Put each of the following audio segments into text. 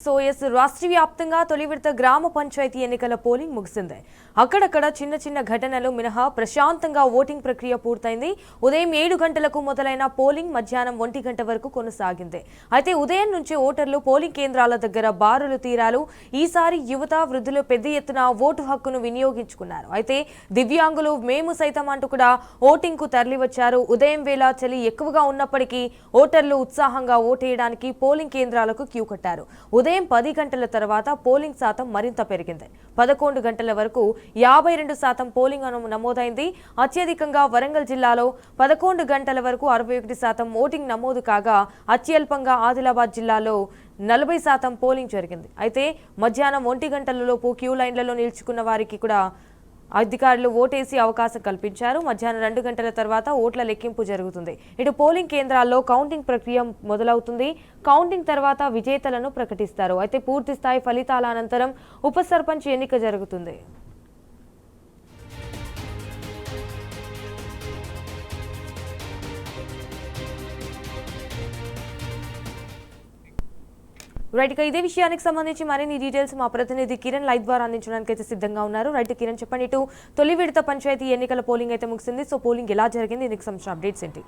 రాష్ట్ర వ్యాప్తంగా తొలి విడత గ్రామ పంచాయతీ ఎన్నికల పోలింగ్ ముగిసింది. అక్కడక్కడ చిన్న చిన్న ఘటనలు మినహా ప్రశాంతంగా ఓటింగ్ ప్రక్రియ పూర్తయింది. ఉదయం 7 గంటలకు మొదలైన పోలింగ్ మధ్యాహ్నం 1 గంట వరకు కొనసాగింది. అయితే ఉదయం నుంచి ఓటర్లు పోలింగ్ కేంద్రాల దగ్గర బారులు తీరారు. ఈసారి యువత, వృద్ధులు పెద్ద ఎత్తున ఓటు హక్కును వినియోగించుకున్నారు. అయితే దివ్యాంగులు మేము సైతం అంటూ కూడా ఓటింగ్ కు తరలివచ్చారు. ఉదయం వేళ చలి ఎక్కువగా ఉన్నప్పటికీ ఓటర్లు ఉత్సాహంగా ఓటేయడానికి పోలింగ్ కేంద్రాలకు క్యూ కట్టారు. ఉదయం 10 గంటల తర్వాత పోలింగ్ శాతం మరింత పెరిగింది. 11 గంటల వరకు 52% పోలింగ్ నమోదైంది. అత్యధికంగా వరంగల్ జిల్లాలో 11 గంటల వరకు 61% ఓటింగ్ నమోదు కాగా అత్యల్పంగా ఆదిలాబాద్ జిల్లాలో 40% పోలింగ్ జరిగింది. అయితే మధ్యాహ్నం 1 గంటలలోపు క్యూ లైన్లలో నిల్చుకున్న వారికి కూడా అధికారులు ఓటేసి అవకాశం కల్పించారు. మధ్యాహ్నం 2 గంటల తర్వాత ఓట్ల లెక్కింపు జరుగుతుంది. ఇటు పోలింగ్ కేంద్రాల్లో కౌంటింగ్ ప్రక్రియ మొదలవుతుంది. కౌంటింగ్ తర్వాత విజేతలను ప్రకటిస్తారు. అయితే పూర్తి స్థాయి ఫలితాల అనంతరం ఉప సర్పంచ్ ఎన్నిక జరుగుతుంది. రైట్, ఇదే విషయానికి సంబంధించి మరిన్ని డీటెయిల్స్ మా ప్రతినిధి కిరణ్ లైవ్ ద్వారా అందించడానికి అయితే సిద్ధంగా ఉన్నారు. రైట్ కిరణ్, చెప్పండి. ఇటు తొలి విడత పంచాయతీ ఎన్నికల పోలింగ్ అయితే ముగిసింది. సో పోలింగ్ ఎలా జరిగింది, దీనికి సంబంధించిన అప్డేట్స్ ఏంటి?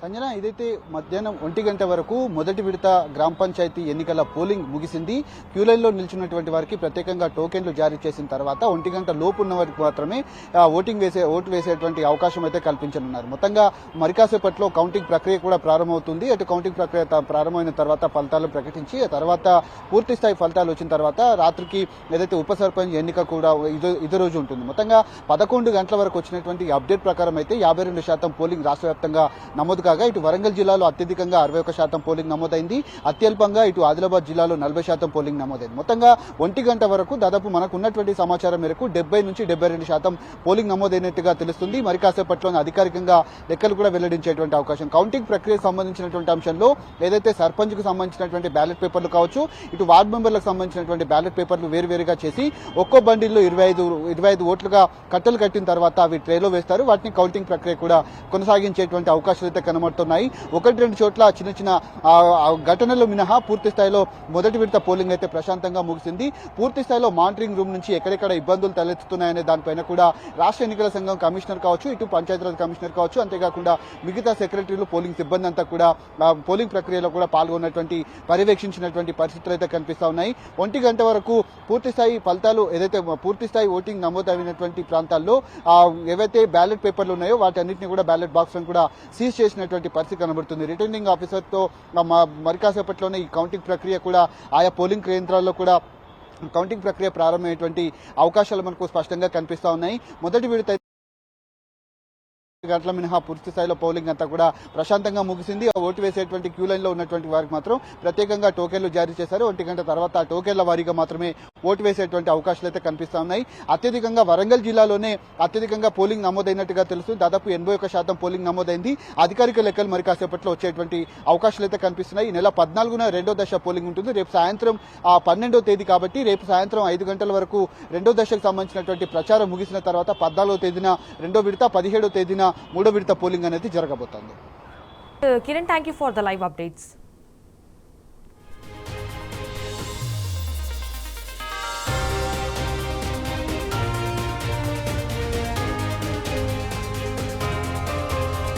సంజన, ఇదైతే మధ్యాహ్నం 1 గంట వరకు మొదటి విడత గ్రామ పంచాయతీ ఎన్నికల పోలింగ్ ముగిసింది. క్యూ లైన్లో నిల్చున్నటువంటి వారికి ప్రత్యేకంగా టోకెన్లు జారీ చేసిన తర్వాత 1 గంట లోపు ఉన్న వారికి మాత్రమే ఓటు వేసేటువంటి అవకాశం అయితే కల్పించనున్నారు. మొత్తంగా మరికాసేపట్లో కౌంటింగ్ ప్రక్రియ కూడా ప్రారంభమవుతుంది. అటు కౌంటింగ్ ప్రక్రియ ప్రారంభమైన తర్వాత ఫలితాలు ప్రకటించి ఆ తర్వాత పూర్తి స్థాయి ఫలితాలు వచ్చిన తర్వాత రాత్రికి ఏదైతే ఉప సర్పంచ్ ఎన్నిక కూడా ఇదే రోజు ఉంటుంది. మొత్తంగా 11 గంటల వరకు వచ్చినటువంటి అప్డేట్ ప్రకారం అయితే 52% పోలింగ్ రాష్ట్ర వ్యాప్తంగా నమోదు కాగా ఇటు వరంగల్ జిల్లాలో అత్యధికంగా 61% పోలింగ్ నమోదైంది. అత్యల్పంగా ఇటు ఆదిలాబాద్ జిల్లాలో 40% పోలింగ్ నమోదైంది. మొత్తంగా 1 గంట వరకు దాదాపు మనకు ఉన్నటువంటి సమాచారం మేరకు 70 నుంచి 72% పోలింగ్ నమోదైనట్టుగా తెలుస్తుంది. మరి కాసేపట్లోనే అధికారికంగా లెక్కలు కూడా వెల్లడించేటువంటి అవకాశం. కౌంటింగ్ ప్రక్రియకు సంబంధించినటువంటి అంశంలో ఏదైతే సర్పంచ్ కు సంబంధించినటువంటి బ్యాలెట్ పేపర్లు కావచ్చు, ఇటు వార్డు మెంబర్లకు సంబంధించినటువంటి బ్యాలెట్ పేపర్లు వేరువేరుగా చేసి ఒక్కో బండిల్లో 25 ఓట్లుగా కట్టలు కట్టిన తర్వాత అవి ట్రేలో వేస్తారు. వాటిని కౌంటింగ్ ప్రక్రియ కూడా కొనసాగించేటువంటి అవకాశాలు అయితే కనబడుతున్నాయి. 1-2 చోట్ల చిన్న చిన్న ఘటనలు మినహా పూర్తి స్థాయిలో మొదటి విడత పోలింగ్ అయితే ప్రశాంతంగా ముగిసింది. పూర్తి స్థాయిలో మానిటరింగ్ రూమ్ నుంచి ఎక్కడెక్కడ ఇబ్బందులు తలెత్తుతున్నాయనే దానిపైన కూడా రాష్ట్ర ఎన్నికల సంఘం కమిషనర్ కావచ్చు, ఇటు పంచాయతీరాజ్ కమిషనర్ కావచ్చు, అంతేకాకుండా మిగతా సెక్రటరీలు, పోలింగ్ సిబ్బంది అంతా కూడా పోలింగ్ ప్రక్రియలో కూడా పాల్గొన్నటువంటి పర్యవేక్షించినటువంటి పరిస్థితులు అయితే కనిపిస్తా ఉన్నాయి. 1 గంట వరకు పూర్తి స్థాయి ఫలితాలు ఏదైతే పూర్తి స్థాయి ఓటింగ్ నమోదైనటువంటి ప్రాంతాల్లో ఏవైతే బ్యాలెట్ పేపర్లు ఉన్నాయో వాటన్నింటినీ కూడా బ్యాలెట్ బాక్స్ కూడా సీజ్ చేసినటువంటి పరిస్థితి కనబడుతుంది. రిటర్నింగ్ ఆఫీసర్ తో మరికాసేపట్లోనే ఈ కౌంటింగ్ ప్రక్రియ కూడా ఆయా పోలింగ్ కేంద్రాల్లో కూడా కౌంటింగ్ ప్రక్రియ ప్రారంభమైనటువంటి అవకాశాలు మనకు స్పష్టంగా కనిపిస్తా ఉన్నాయి. మొదటి విడత గంటల మినహా పూర్తి స్థాయిలో పోలింగ్ అంతా కూడా ప్రశాంతంగా ముగిసింది. ఓటు వేసేటువంటి క్యూ లైన్ లో ఉన్నటువంటి వారికి మాత్రం ప్రత్యేకంగా టోకెన్లు జారీ చేశారు. 1 గంట తర్వాత ఆ టోకెన్ల వారీగా మాత్రమే ఓటు వేసేటువంటి అవకాశాలు అయితే కనిపిస్తా ఉన్నాయి. అత్యధికంగా వరంగల్ జిల్లాలోనే అత్యధికంగా పోలింగ్ నమోదైనట్టుగా తెలుస్తుంది. దాదాపు 81% పోలింగ్ నమోదైంది. అధికారిక లెక్కలు మరి కాసేపట్లో వచ్చేటువంటి అవకాశాలు అయితే కనిపిస్తున్నాయి. ఈ నెల 14న 2వ దశ పోలింగ్ ఉంటుంది. రేపు సాయంత్రం 12వ తేదీ కాబట్టి రేపు సాయంత్రం 5 గంటల వరకు 2వ దశకు సంబంధించినటువంటి ప్రచారం ముగిసిన తర్వాత 14వ తేదీన 2వ విడత, 17వ తేదీన 3వ విడత పోలింగ్ అనేది జరగబోతోంది. Kiran, thank you for the live updates.